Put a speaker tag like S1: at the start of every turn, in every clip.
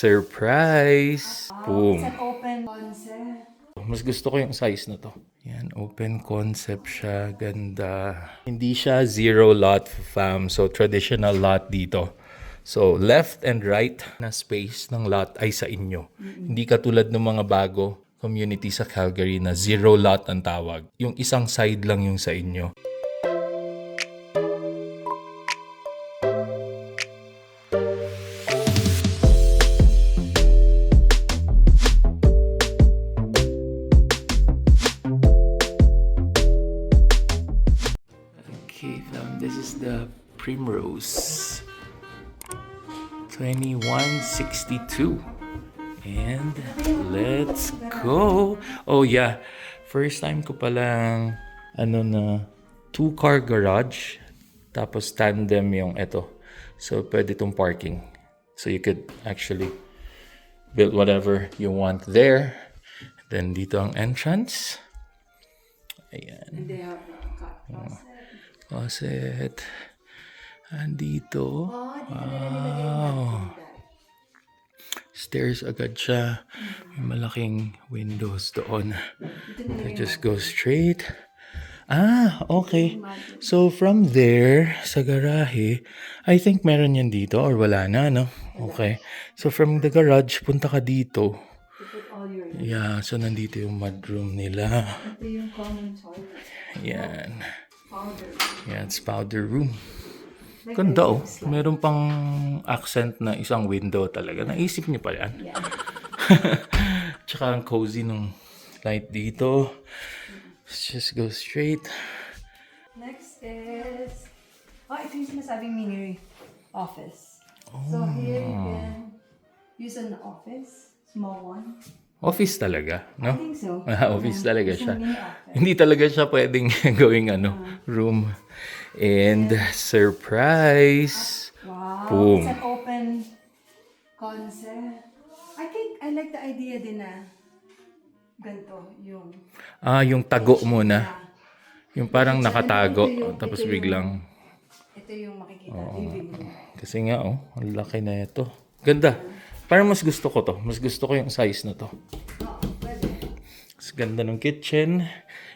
S1: Surprise! Boom!
S2: It's an open concept.
S1: Mas gusto ko yung size na to. Yan, open concept siya. Ganda. Hindi siya zero lot fam. So, traditional lot dito. So, left and right na space ng lot ay sa inyo. Hindi katulad ng mga bago community sa Calgary na zero lot ang tawag. Yung isang side lang yung sa inyo. Okay, fam, this is the Primrose 2162. And let's go. Oh yeah, first time ko palang na 2-car garage tapos tandem yung ito. So pwede tong parking. So you could actually build whatever you want there. Then dito ang entrance. Ayan.
S2: And they have a closet.
S1: Closet. Andito.
S2: Oh, dito na nilagay yung
S1: Stairs agad siya. May malaking windows doon. I just go straight. Ah, okay. So from there, sa garahe, I think meron yan dito or wala na, no? Okay. So from the garage, punta ka dito.
S2: put all your...
S1: Yeah, so nandito yung mudroom nila.
S2: Ito yung common toilet.
S1: Yan.
S2: Powder.
S1: Yan, it's powder room. Ganda oh. Meron pang accent na isang window talaga. Naisip niyo pa yan?
S2: Yeah.
S1: Tsaka ang cozy nung light dito. Let's just go straight.
S2: Next is... Oh, ito yung sinasabing mini office. So here you can use an office. Small one.
S1: Office talaga,
S2: I
S1: no?
S2: think so.
S1: Office talaga
S2: It's a
S1: siya.
S2: mini office.
S1: Hindi talaga siya pwedeng gawing room. And surprise!
S2: Wow.
S1: Boom.
S2: It's an open concept. I think I like the idea din na ganito yung...
S1: Yung tago muna.
S2: Yeah.
S1: Yung parang
S2: Ito
S1: nakatago.
S2: yung-
S1: Tapos
S2: ito yung-
S1: biglang...
S2: Ito yung makikita. Living room.
S1: Kasi nga, ang laki na ito. Ganda. Parang mas gusto ko to. Mas gusto ko yung size na to.
S2: Oo, pwede.
S1: Mas ganda ng kitchen.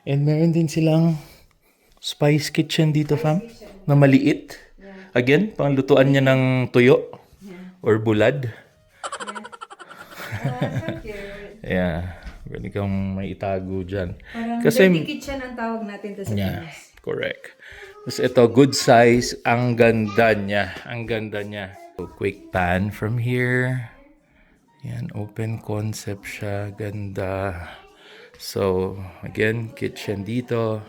S1: And meron din silang spice kitchen dito, fam. Na maliit. Again, panglutuan niya ng tuyo. Or bulad. Yeah. Pwede kang may itago dyan.
S2: Parang
S1: Kasi,
S2: dirty kitchen ang tawag natin to sa
S1: yeah,
S2: Pinas.
S1: correct. Tapos ito, good size. Ang ganda niya. Ang ganda niya. So, quick pan from here. Yan, open concept siya. Ganda. So, again, kitchen dito.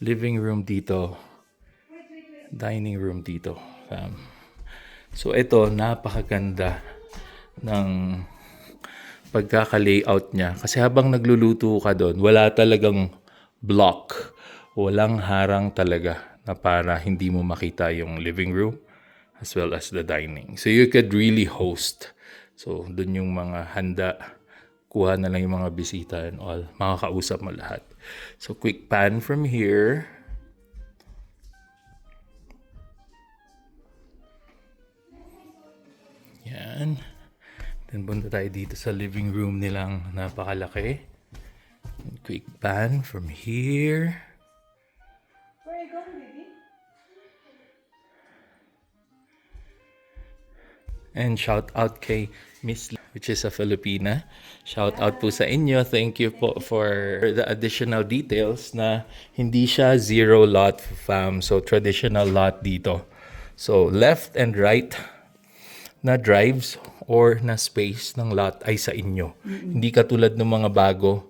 S1: Living room dito. Dining room dito. So, ito, napakaganda ng pagkaka-layout niya. Kasi habang nagluluto ka doon, wala talagang block. Walang harang talaga na para hindi mo makita yung living room as well as the dining. So you could really host. So doon yung mga handa, kuha na lang yung mga bisita and all. Makakausap mo lahat. So quick pan from here. Yan. Then punta tayo dito sa living room nilang napakalaki. Quick pan from here.
S2: Where are you going, baby?
S1: And shout out kay Miss Lee, which is a Filipina. Shout out po sa inyo. Thank you po for the additional details na hindi siya zero lot fam. So traditional lot dito. So left and right na drives or na space ng lot ay sa inyo. Hindi katulad ng mga bago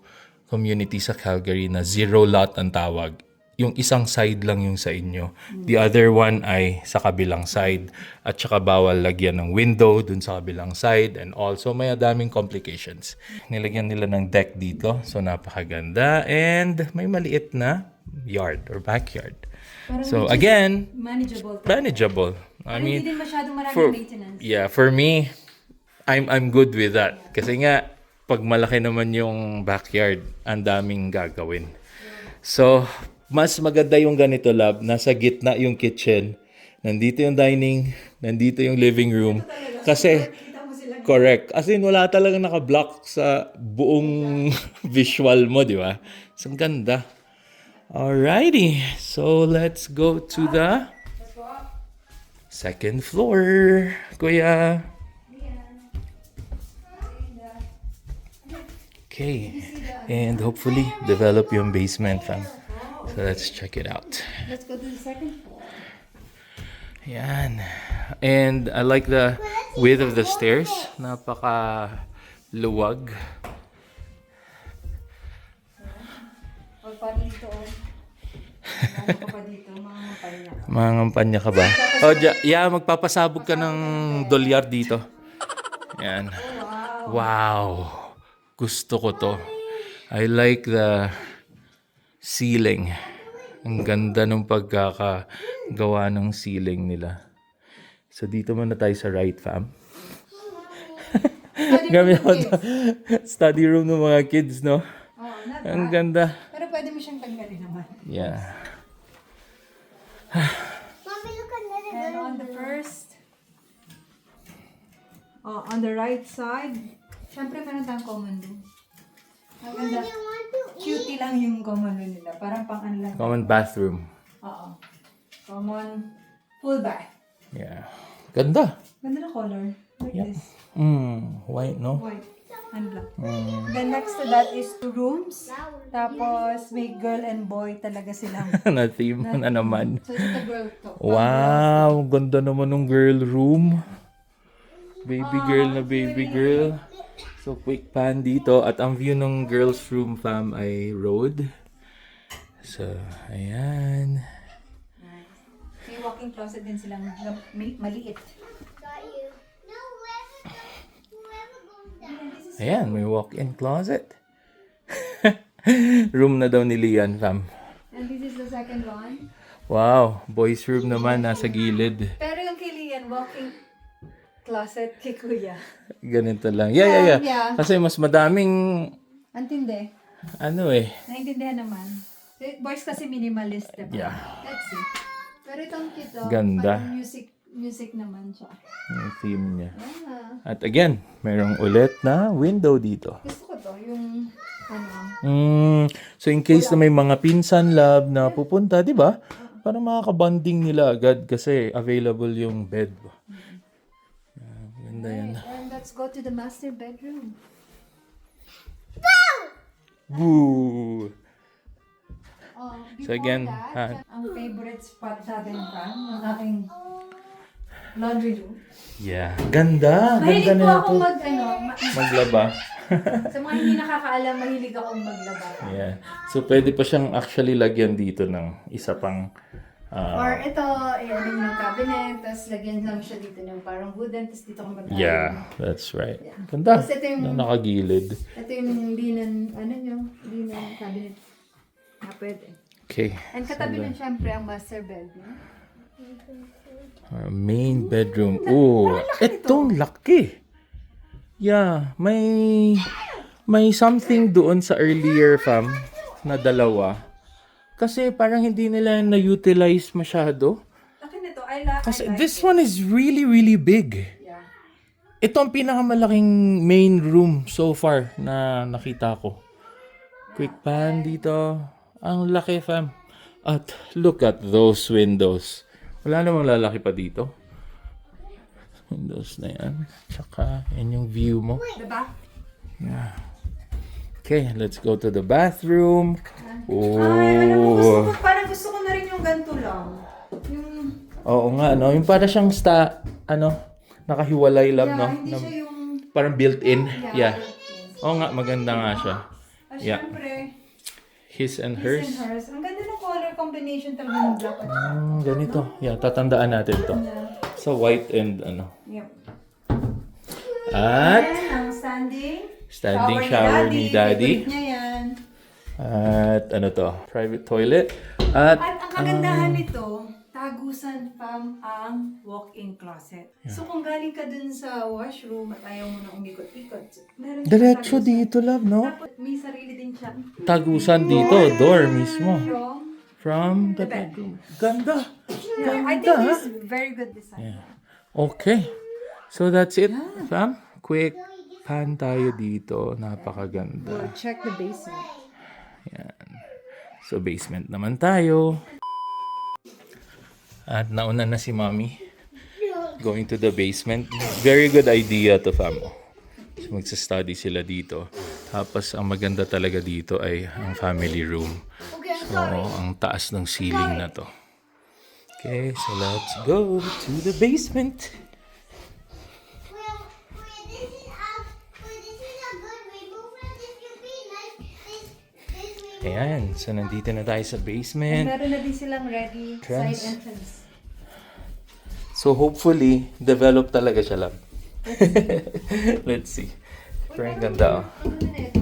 S1: community sa Calgary na zero lot ang tawag. Yung isang side lang yung sa inyo. The other one ay sa kabilang side. At saka bawal lagyan ng window dun sa kabilang side. And also may daming complications. Nilagyan nila ng deck dito. So napakaganda. And may maliit na yard or backyard.
S2: Parang
S1: So
S2: which is
S1: again,
S2: manageable.
S1: manageable. I
S2: Parang
S1: mean,
S2: hindi din masyadong maraming maintenance.
S1: for me, I'm good with that. Kasi nga, pag malaki naman yung backyard, ang daming gagawin. So, mas maganda yung ganito, lab. Nasa gitna yung kitchen. Nandito yung dining. Nandito yung living room. Kasi,
S2: Kita mo sila
S1: Correct. As in, wala talagang naka-block sa buong visual mo, di ba? So, ang ganda. Alrighty. So, let's go to the
S2: Let's go up.
S1: second floor, Kuya. Okay. And hopefully, develop yung basement, fam. So, let's check it out.
S2: Let's go to the second floor.
S1: Yan. And I like the width of the stairs. Napaka luwag.
S2: Huwag pa dito, oh. Ano ka pa dito? Mga kampanya.
S1: Mga ngampanya ka ba? Oh, yeah, magpapasabog ka ng dolyar dito. Yan. Wow. Gusto ko to. I like the ceiling. Ang ganda ng pagkakagawa ng ceiling nila. So, dito muna tayo sa right, fam. Gamit ako to. Study room ng mga kids, no?
S2: Oh, not
S1: Ang
S2: bad.
S1: ganda.
S2: Pero pwede mo siyang tanggalin naman.
S1: Yeah.
S3: Mommy, look another
S2: And on the first, on the right side, syempre meron tayong common room. Ang ganda.
S3: You want to eat?
S2: Cutie lang yung common room nila. Parang pang ano lang.
S1: Common bathroom.
S2: Oo. Common full bath.
S1: Yeah. Ganda.
S2: Ganda na color. Like
S1: Yep.
S2: this.
S1: White, no?
S2: White and black. Then next to that is 2 rooms. Tapos may girl and boy talaga silang.
S1: Na theme na naman.
S2: So it's a girl to.
S1: Wow, ganda naman ng girl room. Baby girl na baby girl. So, quick pan dito. At ang view ng girls room, fam, ay road. So, ayan.
S2: May walk-in closet din silang maliit.
S3: Got you. No, whoever goes down.
S1: Ayan, may walk-in closet. Room na daw ni Lian, fam.
S2: And this is the second one.
S1: Wow, boys room naman nasa gilid.
S2: Pero yung kay Lian, walk-in closet kay Kuya.
S1: Ganito lang. Yeah.
S2: Yeah.
S1: Kasi mas madaming,
S2: Antindi.
S1: ano eh.
S2: Naintindihan naman. Boys kasi minimalist, diba?
S1: Yeah.
S2: Let's see. Pero itong kito,
S1: Ganda.
S2: parang music naman siya.
S1: Yung theme niya.
S2: Yeah.
S1: At again, merong ulit na window dito.
S2: Gusto ko to, yung ano.
S1: So in case na may mga pinsan lab na pupunta, di ba? Para makaka-bonding nila agad kasi available yung bed. Ganda yan.
S2: And let's go to the master bedroom.
S1: Woo!
S2: Oh,
S1: So again,
S2: that, ang favorite spot natin pa, ang aking laundry room.
S1: Yeah. Ganda.
S2: Mahilig
S1: Ganda
S2: po
S1: na
S2: ako
S1: ito. Maglaba.
S2: Sa mga hindi nakakaalam, mahilig akong maglaba.
S1: Yeah. So pwede pa siyang actually lagyan dito ng isa pang
S2: Or ito, i-add yung cabinet, tapos lagyan lang siya dito ng parang wooden, tapos dito ko mag-add.
S1: yeah, that's right. Ganda.
S2: Tapos ito yung,
S1: Na nakagilid.
S2: ito yung linan, linan cabinet. Na pwede.
S1: Okay.
S2: And katabi nun syempre ang master bedroom.
S1: Our main bedroom. Oh, itong laki. Yeah, may something doon sa earlier, fam, na dalawa. Kasi parang hindi nila na-utilize masyado.
S2: Laki nito, I like
S1: This one is really, really big.
S2: Yeah.
S1: Ito ang pinakamalaking main room so far na nakita ko. Quick pan dito. Ang laki, fam. At look at those windows. Wala namang lalaki pa dito. Windows na yan. Tsaka, yan yung view mo.
S2: Diba?
S1: Yeah. Okay, let's go to the bathroom.
S2: Ay,
S1: Oh.
S2: parang gusto ko na rin yung ganito lang. Yung,
S1: Oo nga, no? Yung para siyang nakahiwalay lang, no?
S2: hindi siya yung,
S1: Parang built-in. Yeah.
S2: yes.
S1: Oo nga, maganda nga siya. Yeah.
S2: Syempre,
S1: His and
S2: his
S1: hers.
S2: and hers. Ang ganda ng color combination talaga ng black at
S1: Ganito. Yeah, tatandaan natin to. Sa white and
S2: Yep.
S1: At
S2: And ang
S1: standing shower ni Daddy.
S2: Favorite niya yan.
S1: At ano to? Private toilet. At
S2: At ang kagandahan nito, tagusan pam ang walk-in closet. So kung galing ka dun sa washroom at ayaw mo na umikot-ikot, meron siyang
S1: diretso
S2: tagusan.
S1: dito, love, no?
S2: Tapos may sarili din siya.
S1: Tagusan dito. Door mismo.
S2: From
S1: From the bedroom. Ganda.
S2: I think
S1: Ganda.
S2: this is very good design.
S1: Yeah. Okay. So that's it, fam. quick pan tayo dito. Napakaganda.
S2: We'll check the basement.
S1: Yan. So, basement naman tayo. At nauna na si Mommy. Going to the basement. Very good idea to, fam. So, magsa-study sila dito. Tapos, ang maganda talaga dito ay ang family room. So, ang taas ng ceiling na to. Okay, so let's go to the basement.
S3: Well, this is a good way. Move from this will be nice. This way.
S1: Ayan, so nandito na tayo sa basement.
S2: Meron na din silang ready
S1: Entrance.
S2: side entrance.
S1: So hopefully, develop talaga siya lang. Let's see. Pero ang ganda, oh.
S2: Ano na ito?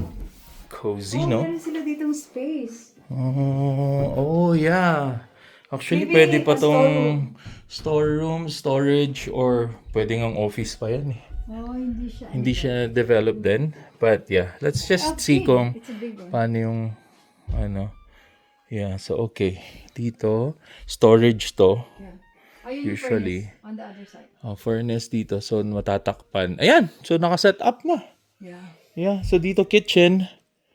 S1: Cozy, no?
S2: Meron sila ditong space.
S1: Oh, yeah. Actually,
S2: Maybe
S1: pwede pa
S2: a
S1: tong storeroom, storage, or pwede ngang office pa yan eh.
S2: Oh, hindi siya.
S1: Hindi siya developed din. But yeah, let's just see kung
S2: It's a big one.
S1: paano yung, ano. Yeah, so okay. Dito, storage to.
S2: Yeah. Ayun yung
S1: Usually.
S2: furnace on the other side.
S1: Furnace dito, so matatakpan. Ayan, so nakaset up na.
S2: Yeah.
S1: Yeah, so dito kitchen.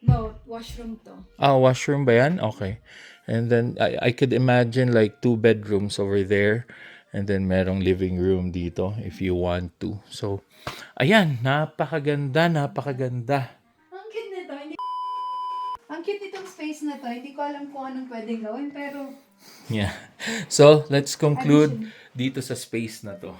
S2: No, washroom to.
S1: Washroom ba yan? Okay. And then, I could imagine like 2 bedrooms over there. And then, merong living room dito if you want to. So, ayan, napakaganda.
S2: Ang cute nito. Ang cute nitong space na to. Hindi ko alam kung anong pwedeng gawin, pero
S1: Yeah. So, let's conclude dito sa space na to.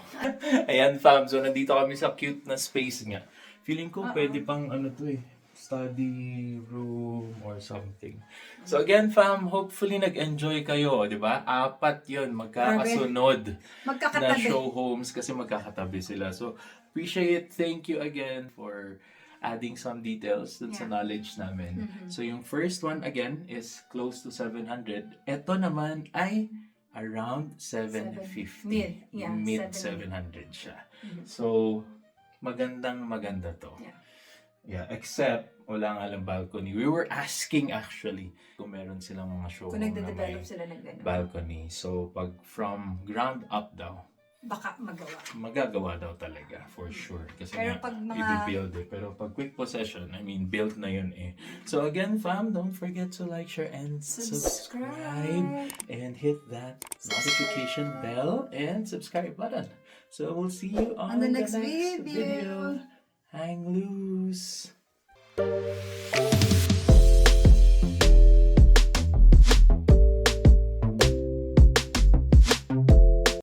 S1: Ayan, fam. So, nandito kami sa cute na space nga. Feeling ko pwede pang ano to eh. Study room or something. So again, fam, hopefully nag-enjoy kayo, di ba? 4 yun, magkakasunod na
S2: magkakatabi.
S1: show homes kasi magkakatabi sila. So, appreciate, thank you again for adding some details dun sa knowledge namin. So, yung first one, again, is close to 700. Ito naman ay around 750. Mid 700 siya. So, maganda to. Yeah, except wala nga lang balcony. We were asking actually kung meron silang mga show
S2: Kung
S1: na may
S2: nagde-develop sila ng gano'n.
S1: balcony. So, pag from ground up daw,
S2: Baka magawa.
S1: magagawa daw talaga, for sure. Kasi
S2: Pero
S1: nga,
S2: pag mga-
S1: i-build eh. Pero pag quick possession, I mean, built na yun eh. So again, fam, don't forget to like, share, and subscribe. And hit that notification bell and subscribe button. So we'll see you on
S2: the
S1: the
S2: next
S1: next
S2: video.
S1: video. Hang loose.